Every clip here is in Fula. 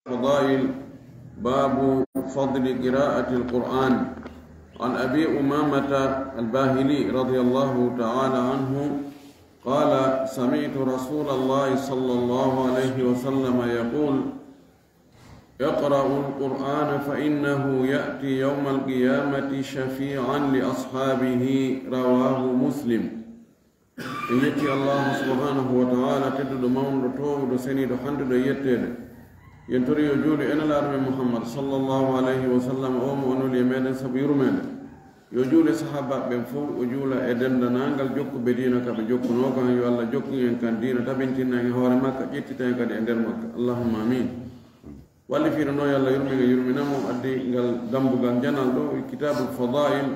فضائل باب فضل قراءة القرآن. عن أبي أمامة الباهلي رضي الله تعالى عنه قال سمعت رسول الله صلى الله عليه وسلم يقول اقرأوا القرآن فإنه يأتي يوم القيامة شفيعا لأصحابه رواه مسلم. إنتي الله سبحانه وتعالى تدد مون رتوه دسني دحند ديتين ينتري يجول إن الأرض محمد صلى الله عليه وسلم أم أنو اليمين سبير من يجول صحابة بنفور يجول إدن دنانغال جوك بدينا كبجوك نوكا يوالا جوك ينكن دينا تبنتنا يهور مكة جتتا يكاد إندر مكة اللهم آمين. واللي في رنو يالا يرمي نمو أدي نغال دمبو جنال دو كتاب الفضائل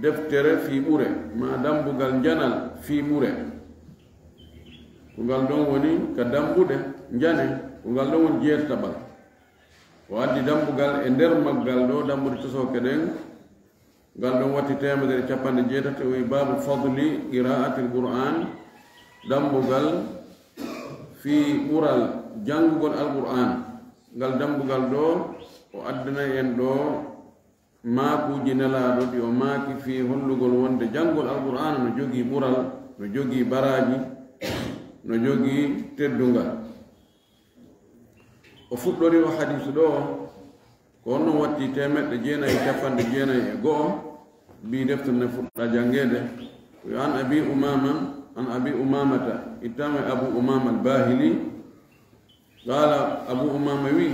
دفتر في بورة ما دمبو جنال في بورة وقال دون وني كدمبو ده جاني وقال دون جير تبال وادي دمبو قال اندر مقال دو دمبو تسو كدين قال دون واتي تيما دي چپان جيرت باب فضل قراءة القرآن دمبو قال في قرال جنگ القرآن قال دمبو قال دو وادنا يندو maaku jinelaɗo ɗi o maaki fi hollugol wonde janngol alqur'ana no jogii ɓural no jogii baraji no jogii teddungal. O fuɗɗori o hadisu ɗo ko on non watti 1992 bi deftere nde fuɗɗa janngede yo an abi umamata ittama abu umama albahili qala abu umama wi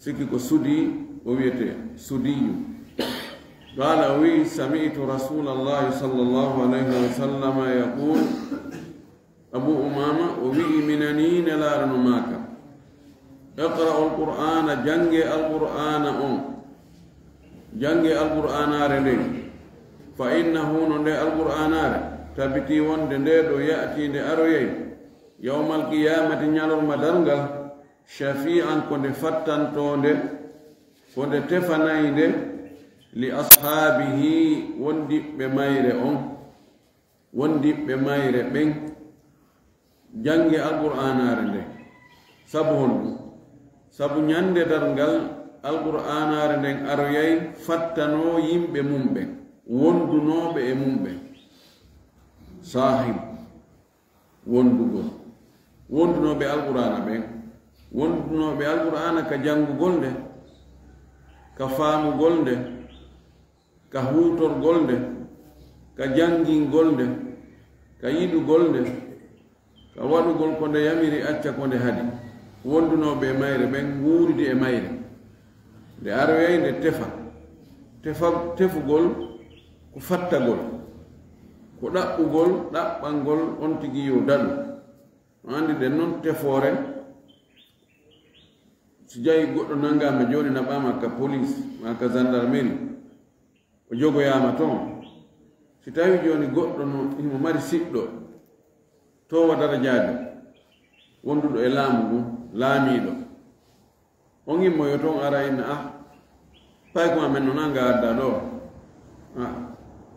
sikki ko sudi ويته سدي قال وي سمعت رسول الله صلى الله عليه وسلم يقول أبو أمامة وي مننين لا رنماك اقرأ القرآن جنگ القرآن جنگ القرآن رلي فإنه نند القرآن تبتي وند دو يأتي أروي يوم القيامة نيالور مدرنغل شفيعا كند فتن توند wonde tefanayde li ashabihi wondiɓɓe mayre wondiɓɓe mayre ɓen jange alqur'anare nde sabu honɗum sabu ñande darngal alqur'anare nden aroyay fattano yimɓe mum ɓen wondunoɓe e mum ɓen sahib wondugol wondunoɓe alqur'ana ɓen wondunoɓe alqur'ana ka jangugol nde ka faamugol nde ka huutorgol nde ka jangingol nde ka yiɗugol nde ka waɗugol ko nde yamiri acca ko nde haɗi wondunoɓe e mayre ɓen wuuridi e mayre nde aroyay nde tefugol ko fattagol ko ɗaɓɓugol ɗaɓɓalngol on tigi yo daɗu no andi ɗen noon tefoore so jayi goɗɗo nangama joni naɓama ka police ma ka gendarmerie o jogoyama toon si tawi joni goɗɗo no imo mari siɗɗo towa darajaade wonduɗo e laamu ɗum laamiɗo on immoyo toon ara inna pay ko amen no nanga adda ɗo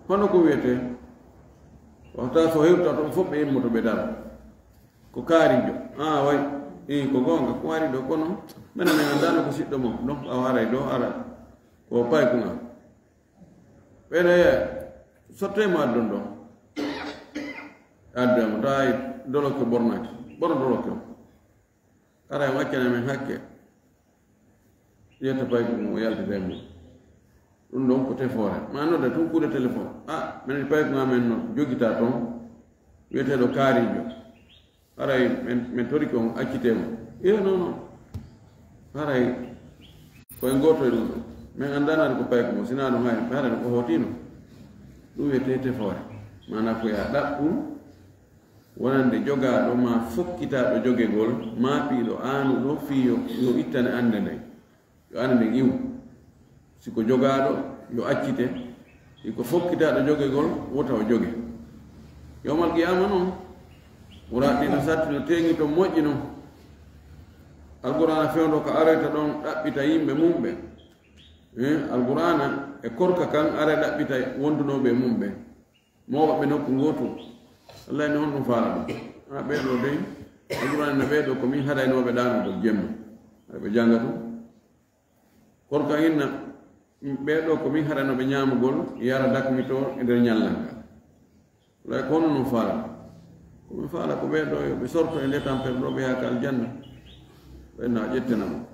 hono ko wiyete wata so hewta toon fof ɓe immoto ɓe dara ko kaarijo way ko gonga ko wari ɗo kono mene men andano ko siɗɗo mo donc a waray ɗo ara ko pay kunga ɓene sottemo addon ɗo addamo tawi doloke bornaki ɓono doloke o ara e waccana men hakke yetta pay kunga o yaltidemo ɗum ɗon ko tefoore ma nodda tun kuuɗe téléphone minen pay kunga men no jogita toon wiyeteɗo kaarijo haray men tori ko accitemo non haray koye goto e ɗum ɗo min andanade ko pay ko mo sina ɗum hay haray ko hootino ɗum wiyete tefoore mana ko ya ɗaɓɓu wonande jogaɗo ma fokkitaɗo jogegol maapiɗo aanu ɗo fiyo yo ittane ande nden yo ande nden iwu siko jogaɗo yo accite siko fokkitaɗo jogegol wota o joge yowmal qiyama noon wuraɗɗino satti no teŋi to moƴƴi noon alqur'ana fewndo ko areta ɗon ɗaɓɓita yimɓe mum ɓe alqur'ana e korka kan are ɗaɓɓita wondunoɓe mum ɓe mowaɓe nokku gotu wallahi ne on ɗum faala ɗum ɓeɗo dey alquran na be do ko min hada no be dano do jemma be jangatu korka inna be do ko min hada no be nyamugol yara dakmito e der nyallanga la kono no fala ko min fala ko be do be sorto e le tamper do be yakal janna be na jettenam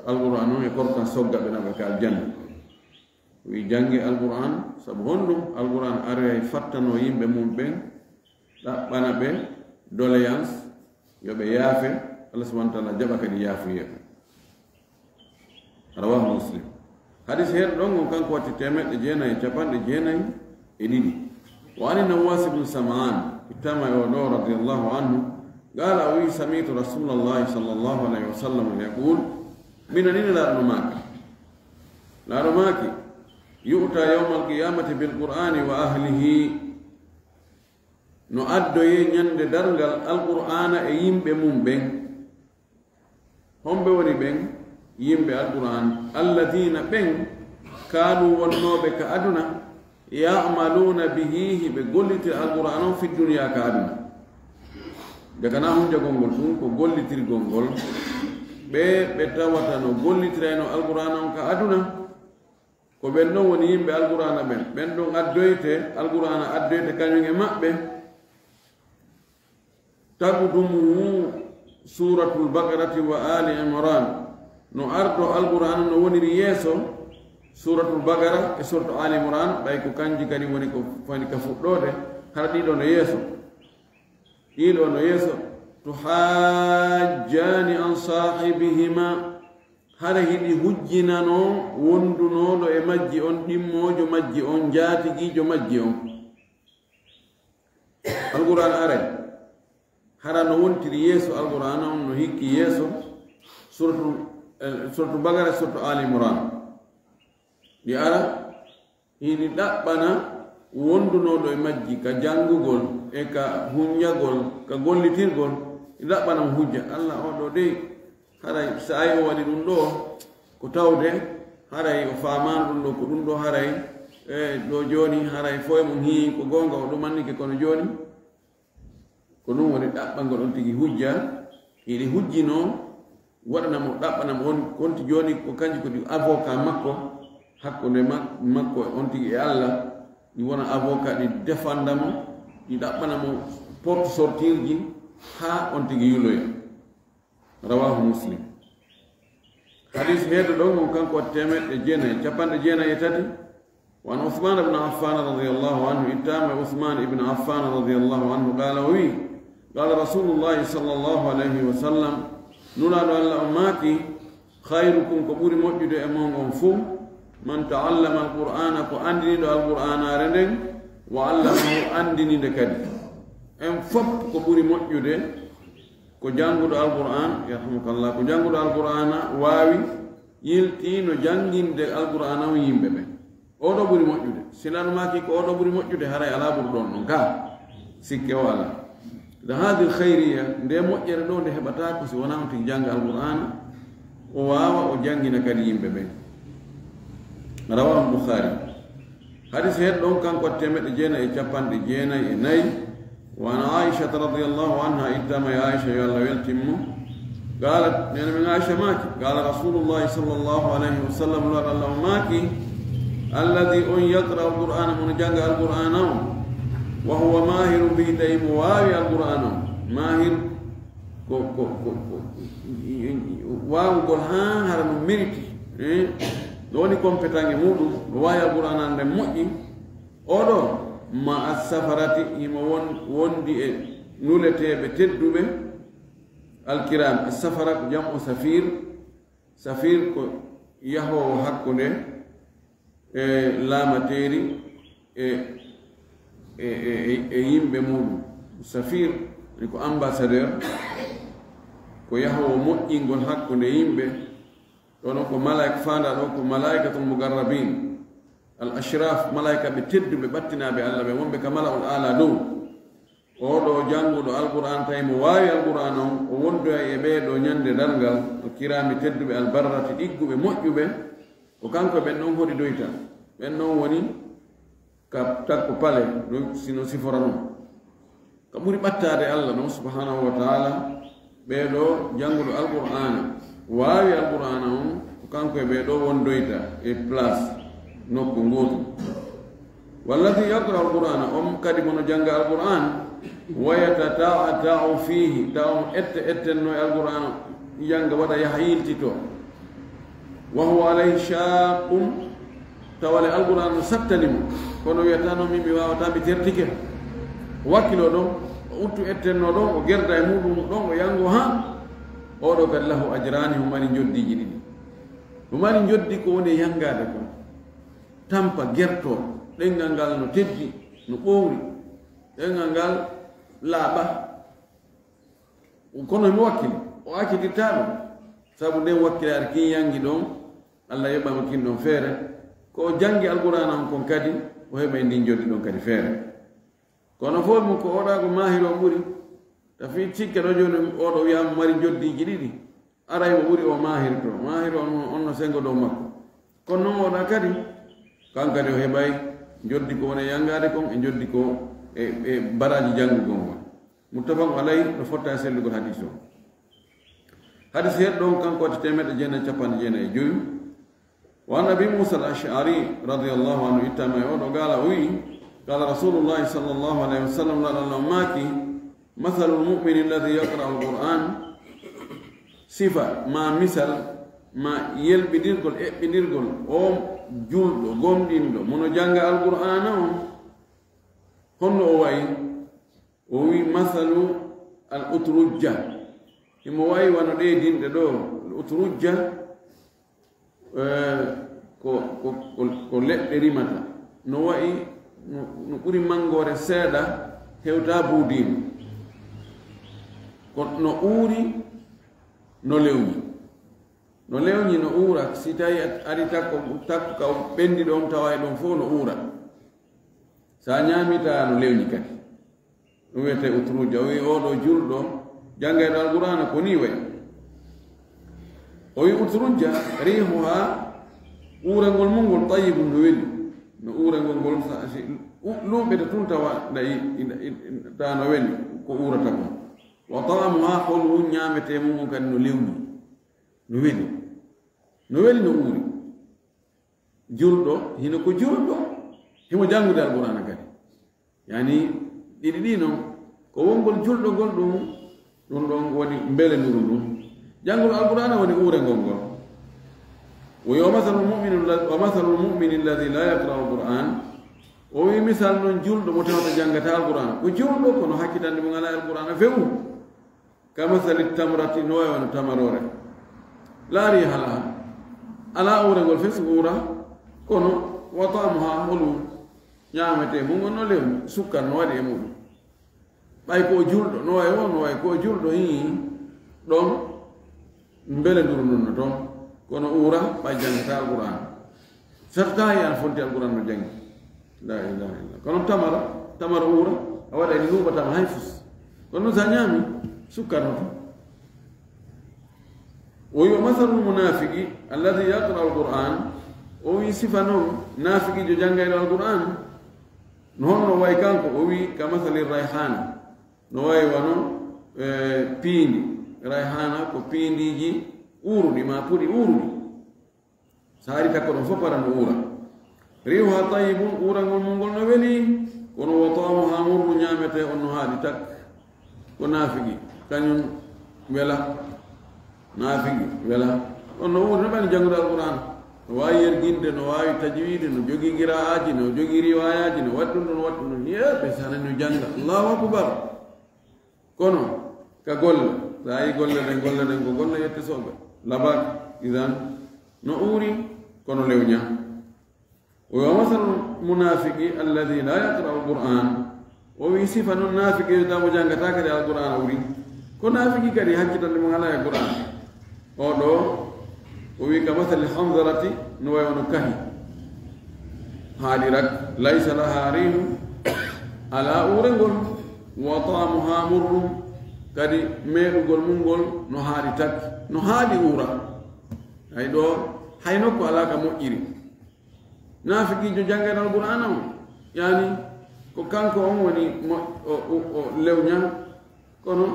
alquran no e korka sogga be na be kal janna wi jangi alquran sabu honɗum alquran are fattano yimɓe mum ɓen ɗaɓɓana ɓe doléance yoɓe yaafe allah subahana taala jaɓa kadi yaafuyeɓe rawahu muslim hadis heeɗo ɗon on kanko watti 992 wa ani nawas ibnu samaan ittama o ɗo radiallahu anhu qala wi samitu rasulallahi sallllahu alayhi wa sallam yaqul minanini laaɗo maaki yu'ta yawma alqiyamati bilqur'ani wa ahlihi no addoye ñande dargal alqur'ana e yimɓe mum ɓen homɓe woni ɓen yimɓe alqur'an alladina ɓen kanu wonnoɓe ka aduna yamaluna bihi hiɓe gollitira alqur'an on fi duniya ka aduna dagana hunjagol ngol ɗum ko gollitirgol ngol ɓe tawata no gollitirayno alqur'an on ka aduna ko ɓen ɗon woni yimɓe alqur'ana ɓen ɗon addoyte alqur'ana addoyte kañum e maɓɓe taqdumu suratul bakarati wa ali imran no ardo alqur'ana no woniri yeeso suratul bakara e suratu ali imran ɓay ko kanji kadi woni ko fani ka fuɗɗode hara ɗiɗo no yeeso tuhajjani an sahibihima hara hiɗi hujjinano wondunoɗo e majji on ɗimmojo majji on jaatigijo majji on alquran are hara no wontiri yeeso alquran on no hikki yeeso suratu bagara suratu ali imran ɗi ara hiɗi ɗaɓɓana wondunoɗo e majji ka jangugol e ka hunñagol ka gollitirgol ɗi ɗaɓɓana mo hujja allah oɗo dey haray so ayi o waɗi ɗum ɗo ko tawde haray o famano ɗum ɗo ko ɗum ɗo haray e ɗo joni haray fo e mum hii ko gonga o ɗumannike kono joni ko ɗum woni ɗaɓɓangol on tigi hujja hiɗi hujjino waɗanamo ɗaɓɓanamo on konti joni ko kanji ko ɗi avocat makko hakkunde makko on tigi e allah ɗi wona avocat ɗi defandamo ɗi ɗaɓɓanamo porte sortirji ha on tigi yuloya rawahu muslim hadis heeɗo ɗon on kanko wat 993 wan usman ibne affan radiallahu anhu ittama usman ibne affan radiallahu anhu qala o wi qala rasulullahi sallllahu alayhi wa sallam nulaɗo allah o maaki hayrukum ko ɓuri moƴƴude e mon on fuu man taallama alqur'ana ko andiniɗo alqur'anare nden wa allamahu andinide kadi en fof ko ɓuri moƴƴude ko janguɗo alqur'an yarhamukallah ko janguɗo alqur'ana waawi yiltino janginde alqur'ana o yimɓe ɓe oɗo ɓuri moƴƴude silano maki ko oɗo ɓuri moƴƴude haray ala ɓuri ɗon ɗon ka sikke o ala da hadi lhayriya nde moƴƴere ɗo nde heɓata ko si wona on tigi janga alqur'ana o wawa o jangina kadi yimɓe ɓe rawahu bukhari hadis heɗ ɗon kanko 994 وعن عائشة رضي الله عنها إتما يا عائشة يا الله يلتمه قالت يعني من عائشة ماكي قال رسول الله صلى الله عليه وسلم لأن الله ماكي الذي أن يقرأ القرآن من جنگ القرآن وهو ماهر به تيم واوي القرآن ماهر واو قول ها هرم مريتي دوني كومبتاني مودو واوي القرآن عند مؤي أولو ma assafarati ima wondi e nuleteɓe tedduɓe alkiram assafara ko jam o safir ko yahowo hakkunde e laamateri e yimɓe muɗum safir ni ko ambassadeur ko yahowo moƴƴingol hakkunde yimɓe ɗono ko malaika fanda ɗo ko malaikatul mugarrabin al ashraf malaika ɓe tedduɓe ɓattinaɓe allah ɓe wonɓe ka malaul ala dow oɗo janguɗo alquran tawi mo wawi alquran on o wondoya e ɓeeɗo ñande dargal o kirami tedduɓe albarrati ɗigguɓe moƴƴuɓe ko kanko ɓen ɗon hoɗi doyta ɓen ɗon woni ka takko pale sino sifora noon kaburi battade Allah no subhanahu wa ta'ala be do jangudo alqur'ana waawi alqur'ana on kanko be do wondoyta e place nokku ngoto walladhi yaqra alqur'ana kadi mono janga alqur'an wa yatata'u fihi taw ettenno alqur'ana yanga wada yahiltito wa huwa alayhi shaqun tawale alqur'an sattalim kono wiyatano min mi wawata mi tertike wakkilo ɗon uttu ettenno ɗon o gerda e muɗum ɗon o yango ha oɗo kadi lahu ajrani humani joddiji ɗiɗi humani joddi ko woni yangade ko tampa gerto ɗengal ngal no teddi no ɓowri ɗengal ngal laaɓa kono mi wakkili o akkititta ɗum sabu nden wakkilare kin yangi ɗon Allah yoɓama kin ɗon feere ko jangi alqur'ana on kon kadi o heɓa e ndin joddi ɗon kadi feere kono fof mum ko oɗa ko mahiro ɓuri tafi cikke ɗo joni oɗo wiyama mari joddiji ɗiɗi aray mo ɓuri o mahirto mahiro on no sengo dow makko kono noon oɗa kadi kankadi o heɓay joddi ko woni yangade kon e joddi ko e baraji jangugon on muttafaqun alayhi no fotta e sellugol hadis o hadis heɗ ɗon kanko wati 1995 وعن أبي موسى الأشعري رضي الله عنه إتما يقول قال قال رسول الله صلى الله عليه وسلم لأنه مثل المؤمن الذي يقرأ القرآن صفة ما مثل ما يلبديرقل إبديرقل أو جلد قوم ديندو منو جانغ القرآن هن أوي مثل الأترجة هم أوي وندي دين دو الأترجة ko leɗɗe rimata no wayi no ɓuri mangore seeɗa hewta buudima ko no uuri no lewñi no uura si tawi ari takko ka ɓendi ɗon tawa e ɗon fof no uura sa ñamita no lewñi kadi ɗum wiyete utruja o wi oɗo julɗo jangayɗo alqur'ana ko ni wayi o wi utrujja rihuha uurangol mum ngol tayibum no weli no uurangol ngol luuɓete tun tawa ta no weli ko uurata kon wa taamuha holwu ñaamete mum kadi no lewni no weli no uuri julɗo hino ko julɗo himo janngude alqur'ana kadi yani ɗiɗi ɗi noon ko wongol julɗo ngol ɗum ɗon woni mbele nuru ɗum jangol alqur'ana woni uurengol ngol ومثل المؤمن الذي لا يقرأ القرآن وي مثال نون جولدو متوتا جانغتا القرآن وجولدو كونو حكيتان من على القرآن فيو كمثل التمرة نوي ون تمرورة لا ريح لها على أورغول في سورة كونو وطعمها حلو ñamete mu ngono lew sukkar no wadi e mudum bay ko juldo no way won way ko juldo hi don mbele nduru non don kono ura bay jangata alquran sarta ya fonti alquran no jangi la ilaha illa kono tamara ura awada ni nuba tam hayfus kono zanyami sukkar no وهو مثل المنافق الذي يقرأ القرآن ويصفنه نافق جو جانغا القرآن نهون واي كانكو وي كمثل الريحانة نواي وانو بيني ريحانة كو بيني جي أورني ما بوري أورني ساري تكون فقرا أورا ريوها طيب أورا نقول نولي كونو وطعمها مر نعمته أنه هذه تك ونافقي كان ولا نافقي ولا أنه أورا نبني جانغ القرآن no wawi yerginde no wawi tajwide no jogui qira'aji no jogui riwayaji no waɗɗum ɗon waɗɗum ɗon yeɓe sana no janga allahu akbar kono ka golle sa yi golle ɗen ko golle yette soɓe labak idan no uuri kono lewña wa masalu munafiqi alladi la yaqra'u alquran o wi sifa noon nafiqi tamo jangata kadi alquran uri ko nafiqi kadi hakkitande mo ala e quran o ɗo ووي كمثل الحنظلة نوي ونكهي هالرك ليس لها ريح على أورنغول وطعمها مر كدي ميرغول منغول نهاري تك نهاري أورا هاي دو هاي نوكو على كمو إيري نافقي جو جانغي القرآن يعني ko kanko on woni lewña kono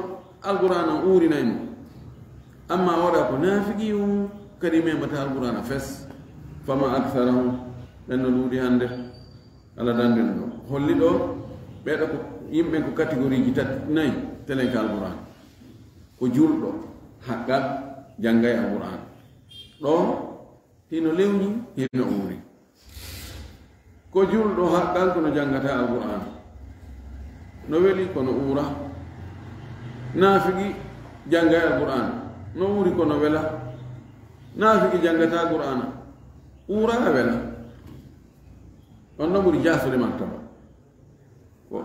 alqur'ana uurinaymo amma waɗa ko naafigi kadi memata alqur'ana fes fama aktharahum ɗen no ɗuuɗi hannde ala dannden ɗo holli ɗo ɓeeɗo ko yimɓe ko catégorie ji tati nayi telen ka alqur'an ko julɗo haqqat janngay alqur'an ɗo hino lewñi hino uuri ko julɗo haqqan kono janngata alqur'an no weli kono uura naafigi janngay alqur'an no uuri kono wela naafigi janngata alqur'ana uura a wela on no ɓuri jaasude martaba ko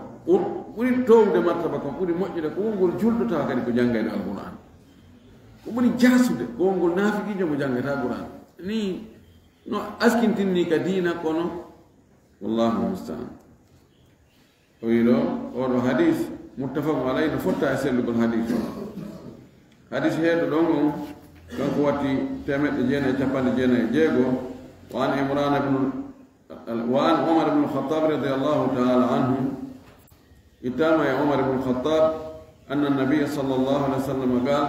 ɓuri towde martaba kon ɓuri moƴƴude ko wongol julɗo tawa kadi ko janngayno alqur'an ko ɓuri jaasude ko wongol naafigiijo mo janngata alqur'an ni no askintinni ka diina kono wallahu mustaan o wi ɗo oɗo hadis muttafaqu alayhi no fotta e sellugol hadis o hadis heeɗo ɗon on kanko watti 996 وعن عمر بن الخطاب رضي الله تعالى عنه اتام يا عمر بن الخطاب أن النبي صلى الله عليه وسلم قال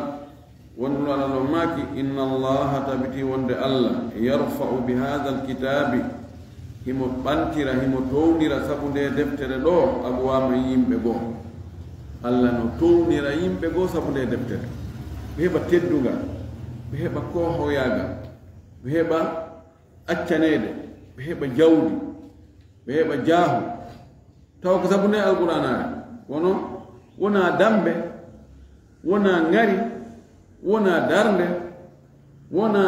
ونقول على الماكي إن الله تبتي وند الله يرفع بهذا الكتاب هم بانتر هم تونر سبند دفتر دو أقوام يمبغو الله نو تونر يمبغو سبند دفتر بهبا تدوغا بهبا كوهو ياغا بهبا أتشانيد بهبا جودي بهبا جاهو taw ko sabune alqur'ana wono wona dambe wona ngari wona darnde wona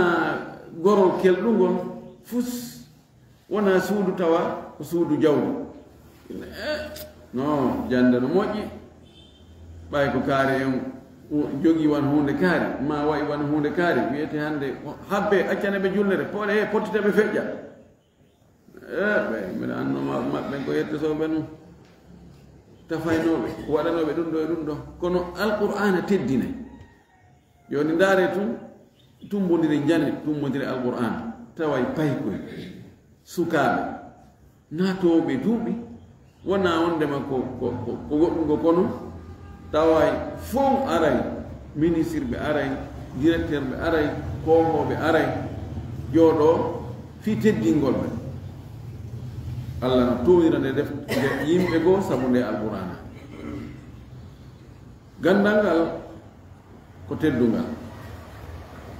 gorol keldugol fus wona suudu tawa ko suudu jawdi no jande no moƴƴi ɓay ko kaari en jogi wan hunde kaari ma wayi wan hunde kaari wiyete hannde habbe accane ɓe julnere poole he pottiteɓe feƴƴa ɓe mbiɗa annoma maɓɓe ko yettotoɓe num tafaynoɓe waɗanoɓe ɗum ɗo e ɗum ɗo kono alqur'ana teddinay joni ndaare tun tumbodiri jane tumbodiri alqur'ana taway paykoy sukaɓe natoɓe duuɓi wona wondema ko goɗɗugo kono taway fof aray ministre ɓe aray directeur ɓe aray kohoɓe aray jooɗo fi teddingol ɓe allah no towira nde def yimɓe goo sabu nde alqur'ana gandal ngal ko teddungal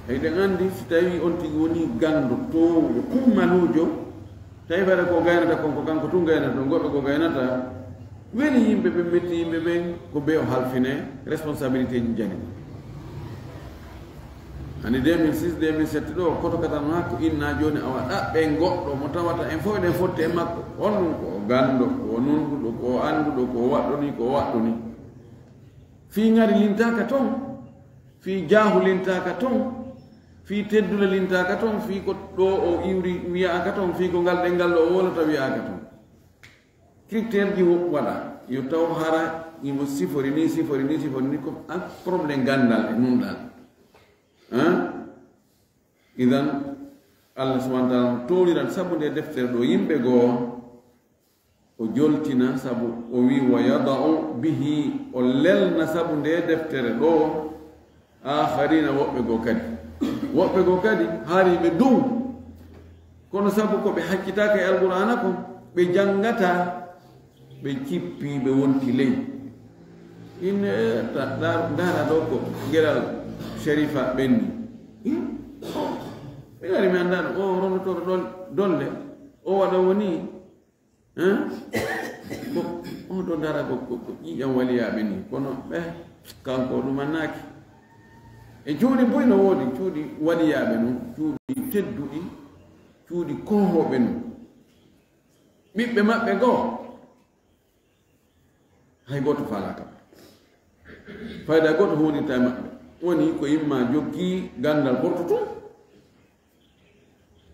eyɗen andi so tawi on tigi woni gandu towɗo kummanujo tawi fare ko gaynata konko kanko tun gaynata ɗo goɓɓe ko gaynata weli yimɓe ɓe metti yimɓe ɓen ko be o halfine responsabilité ji jani ani 2006 2007 ɗo koto katan hakko inna joni awa ɗaɓɓe goɗɗo mo tawata en fof eɗen fotti e makko on ɗum ko ganduɗo ko nunduɗo ko anduɗo ko waɗɗoni ko waɗɗoni fi ngari lintaka toon fi jaahu lintaka toon fi teddule lintaka toon fi ko ɗo o iwri wiyaka toon fi ko ngal ɗengal ɗo o wolata wiyaka toon critére ji waɗa yo taw hara imo sifori ni ko probléme gandal e nunɗal idan allah subahana taala towniran sabu nde deftere ɗo yimɓe goo o joltina sabu o wi wa yadau bihi o lelna sabu nde deftere ɗo akharina woɓɓe goo kadi haariɓe dow kono sabu ko ɓe hakkitaka e alqur'ana ko ɓe janngata ɓe cippi ɓe wonti ley inne ndara ɗo ko geɗal shérifa ɓenni ɓe gari mi anndaɗo o ronotoɗo dolle o waɗa woni ko o ɗo dara ko ƴiƴam waliyaɓe ni kono ɓe kanko ɗum annaki e cuuɗi boy no woodi cuuɗi waliyaɓe noon cuuɗi tedduɗi cuuɗi kohoɓe noon ɓiɓɓe maɓɓe goo hay goto falaka fayda goto honirta e maɓɓe woni ko yimma joggi gandal borto tun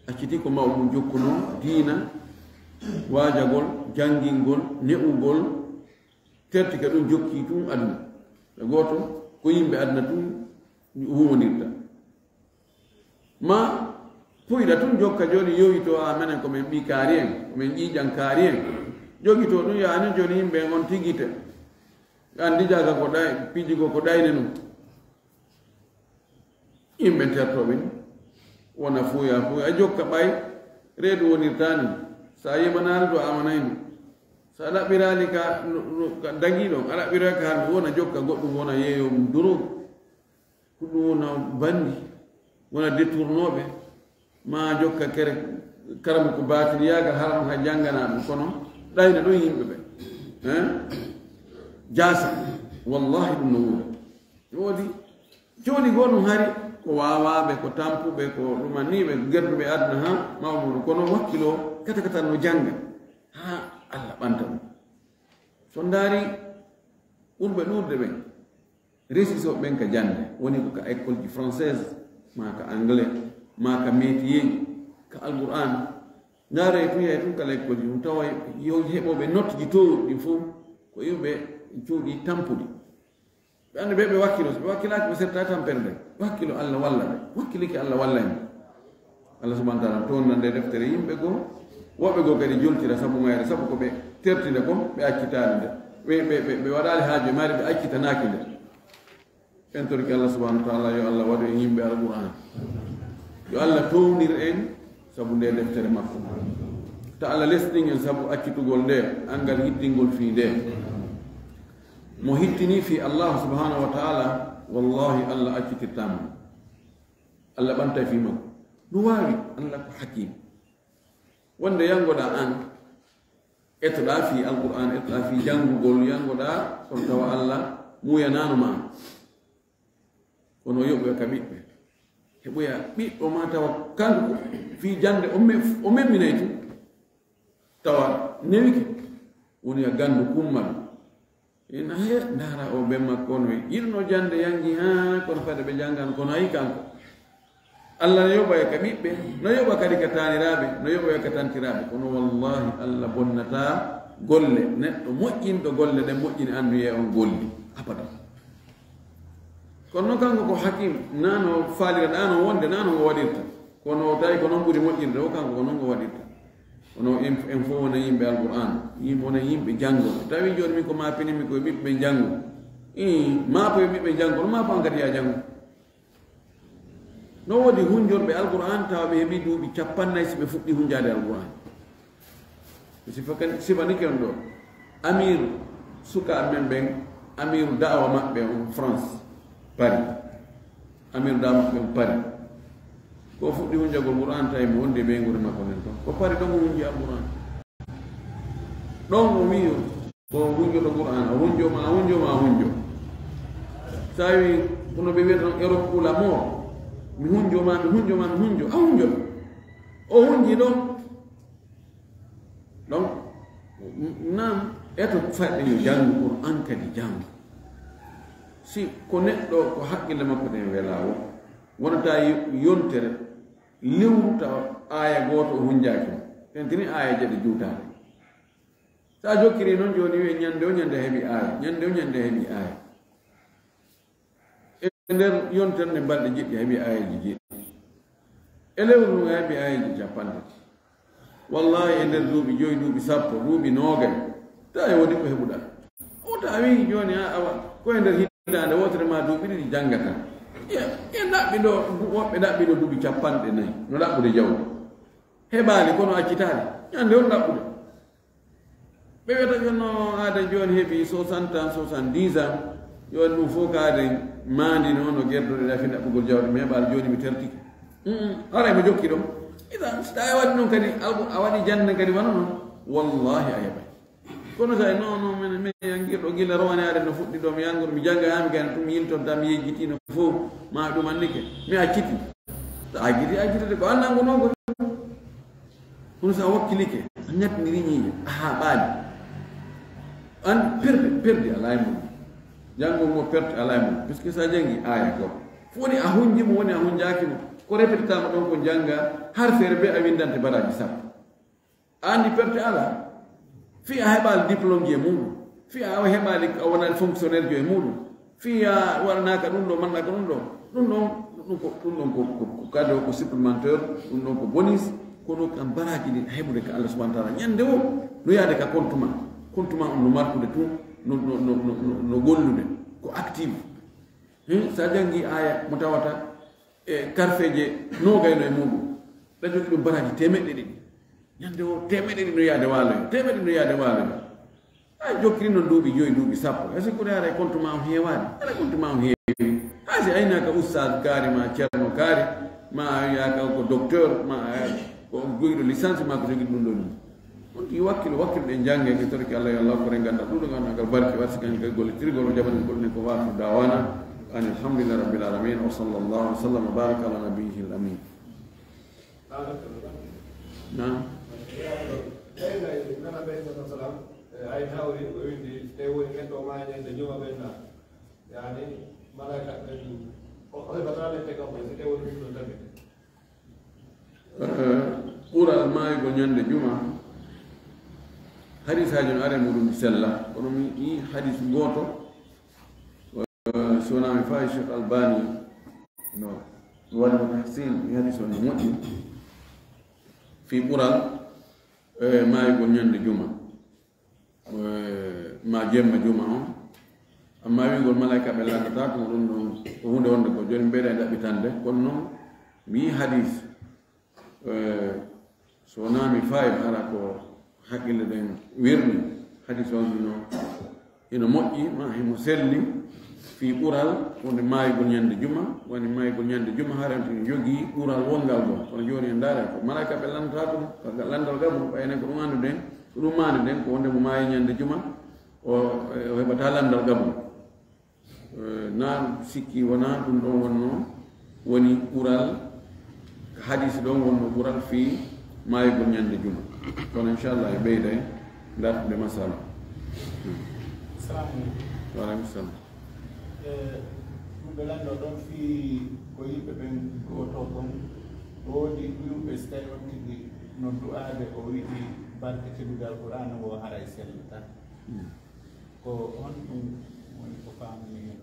acciti ko mawɗum jokkuno diina waajagol jangingol ne'ugol terti ka ɗum jokki tun aduna e goto ko yimɓe aduna tun huwonirta ma puyɗa tun jokka joni yowito a menen komin ɓi kaari en komin ƴiƴan kaari en jogi to ɗum yaani joni yimɓe on tigite andi jaga ko ɗay pijigo ko ɗayni ɗum yimɓe tertoɓe ni wona fuya a jokka ɓay reedu wonirtani sa yimanani to amanayni sa ɗaɓɓirali ka dagiɗo a ɗaɓɓiraka hande wona jokka goɗɗum wona yeeyo duro ɗum wona bandi wona détournoɓe ma jokka kere karamu ko batin yaga haram ha janggana ɗum kono ɗayna ɗon yimɓe ɓe jasa wallahi ɗum no wuura woodi joni goɗum hari ko wawaɓe ko tampuɓe ko ɗumaniɓe gerduɓe adna ha mawɗum kono wakkilo kata kata no janga ha Allah ɓanta ɗum so daari ɓurɓe ɗurde ɓen resisoɓe ɓen ka jande woni ko ka école ji française ma ka anglais ma ka métier ji ka alqouran ndaare tun yey tun kala école ji ɗum tawa yo heɓoɓe note ji towɗi fof ko yimɓe cuuɗi tampuɗi ɓe ande ɓe ɓe wakkilo so ɓe wakkilaki ɓe setta tamperde ɓe hakkilo Allah walla ɓe wakkiliki Allah walla en Allah subahana taala toon nande deftere yimɓe goo woɓɓe goo kadi joltira sabu mayre sabu ko ɓe tertinde ko ɓe accitani nde ɓe waɗali haajo maari ɓe accitanaki nde en torki Allah subahana taala yo Allah waɗu en yimɓe alqouran yo Allah townir en sabu nde deftere makko ta Allah lesɗin en sabu accitugol nde angal hittingol fii nde mo hittini fi Allah subhanahu wa ta'ala wallahi Allah accitirtama Allah ɓanta fi makko no wawi Allah ko hakim wonde yangoɗa an etoɗa fi alqur'an etoɗa fi janngugol yangoɗa kono tawa Allah muyananoma an kono yoɓoya ka ɓiɓɓe heɓoya ɓiɗɗo ma tawa kanko fi jande o memminayti tawa newike woni a gandu kummal ina he ndara o ɓe makko no yirno jande yangi ha kono fade ɓe jangan kono ayi kanko Allah no yoɓa ka ɓiɓɓe no yoɓa kadi ka taniraɓe no yoɓa ka tantiraɓe kono wallahi Allah bonnata golle neɗɗo moƴƴinɗo golle ɗe moƴƴini anduye on golli abada kono noon kanko ko hakim nano faalira ɗano wonde nano ngo waɗirta kono tawi ko noon ɓuuri moƴƴirde o kanko ko noon ngo waɗirta kono en fof wona yimɓe alqouran wona yimɓe janngoɓe tawi joni min ko mapinimi koye ɓiɓɓe janngo mapo e ɓiɓɓe janngo no mapo an kadi ya janngo no woodi hunjorɓe alqouran tawa ɓe heeɓi duuɓi 50 si ɓe fuɗɗi hunjade alqouran sifanike on ɗo amir suka men ɓen amiru dawa maɓɓe on France Paris amiru dawa maɓɓe on Paris ko fuɗɗi hunjagol qouran tawi mo wonde ɓe gure makko nen toon ko Paris ɗon o hunji alqouran ɗon o wi ko hunjoɗo qouran a hunjo tawi kono ɓe wiyata on Europe ɓula mort mi hunjo a hunjo o hunji ɗon donc nan eto faɗɗe yo janngu qouran kadi janngu si ko neɗɗo ko haqqille makko ɗen wela o wonata yontere lewruta aya gooto o hunjaaki tentini aya jeɗe juutade sa jokkiri noon joni wiye ñande o ñande heeɓi aya e nder yontere nde balɗe jiɗɗi heeɓi ayaji jiɗɗi e lewru ndu heeɓi ayaji 50 wallahi e nder duuɓi 5 duuɓi 10 duuɓi 20 tawi woni ko heɓuɗa o tawi joni awa koye nder hitande wotere ma duuɓi ɗiɗi janggata e ɗaɓɓi ɗo woɓɓe ɗaɓɓi ɗo duuɓi 50 no ɗaɓɓude jawdi heɓali kono accitali ñande on ɗaɓɓude ɓe wiyata jonno aada joni heeɓi 60 ans 70 ans joni ɗum fof kaade mandi noon no gerdude ɗafi ɗaɓɓugol jawdi mi heɓal joni mi tertike haray mo jokki ɗon idan so tawi a waɗi noon kadi a waɗi jande kadi wona noon wallahi a heɓay kono tawi non min yangirɗo gila rowanade no fuɗɗi ɗo mi yangoto mi janggayami kane tum yiltonta mi yejjitino fof ma ɗum annike mi acciti so accitade ko annango noon ko kono sa wakkilike a ñattidiri ñiiƴe aha ɓaali an perde ala e mum janngo mo perte ala e mum puisque sa jangi aya goto foni a hunjimo woni a hunjakimo ko répétitama ɗon ko janga har feere be a windante baraji sappo a andi perte ala fi a heɓali diplôme ji e muɗum fi a heɓali a wonani fonctionnaire jo e muɗum fi a waɗanaka ɗum ɗo mannaka ɗum ɗo ɗum ɗon ko kado ko supplémentaire ɗum ɗon ko bonus kono kam baraji ɗi heɓude ka Allah subhanahu wa ta'ala ñande o no yaade ka compte ma on no martude tun no gollude ko active sa jangi aya mo tawata e karfeje no gayno e muɗum ɗa jogi ɗum baraji temeɗɗe ɗiɗi ñande o temeɗɗe ɗi no yaade waaloyo temeɗɗe no yaade waaloyo a jokkiri noon duuɓi joyi duuɓi sappo est ce que koɗe ara e compte ma o heewani ala compte ma o heewi ha si aynaka oustad kaari ma ceerno kaari ma yaka ko docteur ma ko jogiɗo licence ma ko jogiɗo ɗum ɗo ɗum on ti wakkilo ɓe jangge ke torki allah yo allah kore ganda ɗum ɗo ganduɗa ngal barki warsi kan kay golletirgol o jaɓani golne ko watu dawana an alhamdulillah rabbil alamin wa sallallahu wa sallam wa baraka ala nabiyhi al amin nam ay tawri o windi te woni neɗɗo mañende juma ɓenna yani malaka ɓen o heɓata lette kam so te woni ɗum ɗo tamite ɓural maaygo ñande juma hadisaji no are muɗum sella kono mi yi hadis goto sonami fayi cheikh albani no waɗimo tahsin mi hadis o no moƴƴi fi ɓural maaygo ñande juma ma jemma juma on amma wigol malaika ɓe landata ko ɗum ɗon ko hunde wonde ko joni mbeɗa e ɗaɓɓitande kono noon mi yi hadis so wonami fayi ara ko haqqille ɗen wirni hadis on ino moƴƴi ma himo selli fi ɓural wonde maayigol ñande juma woni maayigol ñande juma harantino jogii ɓural wongal ɗo kono joni en daara ko malaika ɓe landata ɗum ko landal gabru ɓaynen ko ɗum anduɗen ko ɗum mani ɗen ko wonde mo maayi ñande juma o heɓata landal gabru na sikki wona ɗum ɗon wonno woni ɓural hadis ɗon wonno ɓural fi maayigol ñande juma kono inchallah e ɓeyday dartude masala waaleykum salam ɗumɓe lanndo ɗon fii ko yimɓe ɓen goto kon woodi yumɓe so tawi on tigi no du'aade o wiɗi barke teɗugal qur'ana ngo hara e sellata ko hon ɗum woni ko faamni hen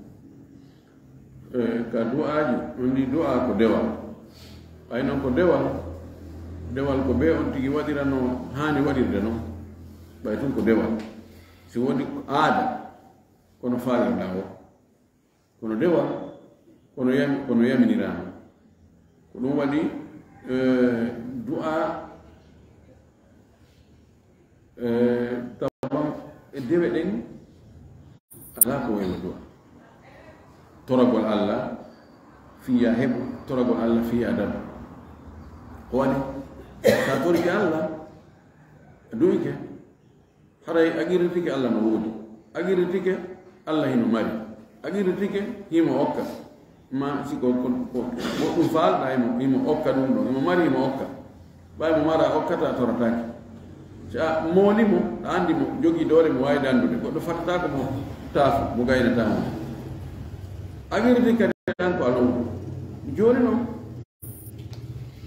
ka du'aaji on ndi du'a ko dewal ɓay noon ko dewal ko ɓe on tigi waɗirano haani waɗirde noon ɓay tun ko dewal si woni aada kono faalirɗa o kono dewal kono yaminirama ko ɗum waɗi du'a tawan e dewe ɗen ala ko wayno du'a toragol allah fiya heɓu toragol allah fiya dadu o waɗi sa torike allah duyke haray agiritike allah no woodi agiritike allah hino mari agiritike himo okka ma siko ɗum faalɗa himo okka ɗum ɗo himo mari himo okka ɓay mo mara okkata toratake sa moolimo a andi mo jogii doole mo wawi dandude goɗɗo fattatako mo taafo mo gaynatamo agiritike tan ko alon joni noon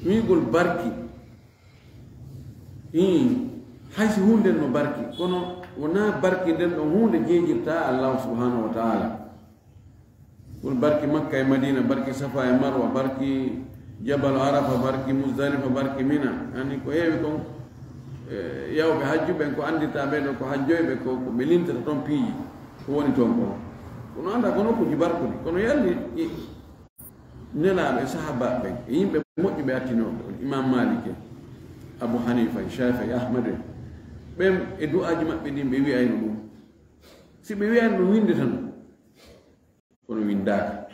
wiigol barki haysi hunde no barki kono wona barki nden ɗon hunde jeejirta allahu subhanahu wa taala won barki makka e madina barki safa e marwa barki jabal arafa barki musdalifa barki mina ani ko heewi kon yawɓe hajjuɓen ko andita ɓeɗo ko hajjoyɓe ko ɓe lintata toon piiji ko woni toon ko kono anda ko nokkuji barkude kono yalli nelaɓe sahabaɓe ɓen e yimɓe moƴƴuɓe attinoɓe imam malike abou hanifa shafi ahmad ɓen e du'aji maɓɓe ɗin ɓe wiyayno ɗum si ɓe wiyani ɗum winde tan kono windaka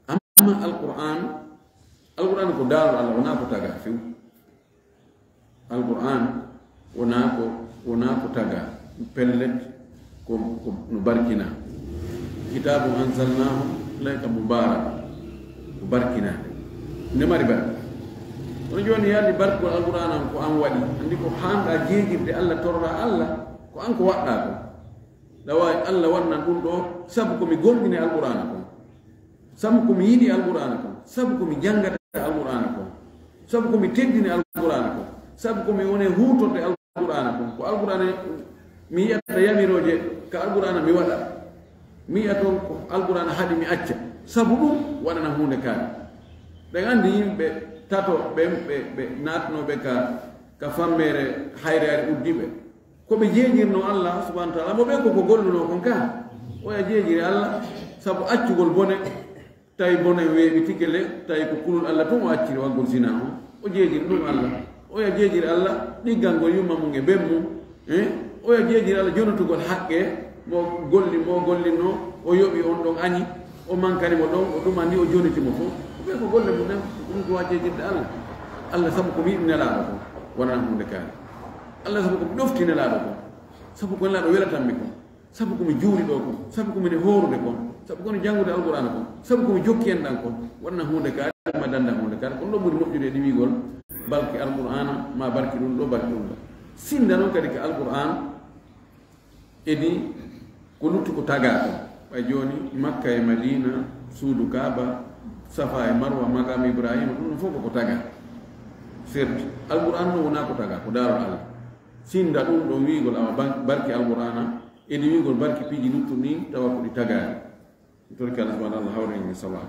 amma alquran ko daalo allah wona ko taga few alquran wona ko taga pellet ko no barkina kitabu anzalnahu ilayka mubarak ko barkinade nde mari barke kono joni yalli barkol alquran an ko an waɗi andi ko hanɗa jeejirde allah torra allah ko an ko waɗɗa ko dawawi allah wannan ɗum ɗo sabu komi gonɗini alqur'ana kon sabu komi yiɗi alqur'ana kon sabu komi jangata alqur'ana kon sabu komi teddini alqur'ana kon sabu komi woni hutorde alqur'ana kon ko alqur'ana mi yiyata yamiroje ko alqur'ana mi waɗa mi yiya toon ko alqur'ana haɗi mi acca sabu ɗum waɗana hunde kaani ɗen andi yimɓe tato ɓe natnoɓe ka fammere hayre ari uddiɓe koɓe jeejirno Allah subhanahu wa taala mo ɓe koko golluno kon ka oya jeejiri Allah sabu accugol bone tawi bone weeɓi tikele tawi ko kulol Allah tun o acciri waggol sina o jeejiri ɗum Allah oya jeejiri Allah ɗiggalngol yumma mum e ɓen mum oya jeejiri Allah jonotugol haqqe mo gollinno o yoɓi on ɗon añi o mankarimo ɗon o ɗumandi o jonitimo fof ɓe ko golle mum ɗen ɗum ko wa jeejirde Allah sabu ko wiɗi nelaɗo ko wonana hunde kaari Allah sabu komi ɗofti nelaɗo ko sabu ko nelaɗo welatanmi ko sabu komi juuri ɗo ko sabu komi ne horude kon sabu kono janngude alqur'ana kon sabu komi jokki en ɗan kon wonna hunde kaari ma danda hunde kaari kono ɗo ɓuri moƴƴude ɗi wigol balki alqur'ana ma barki ɗum ɗo barki ɗum ɗo sinda noon kadi ko alqur'an edi ko lutti ko taga ko ɓay joni makka e madina suudu kaaba safa e marwa maqam ibrahima ɗum ɗum fof koko taga certi alqur'an no wona ko taga ko darol Allah sinda ɗum ɗon wigol awa barki alqur'ana edi wigol barki piiji luttu ni tawa ko ɗi tagari torki Allah subhanahu wa ta'ala hawrini sawa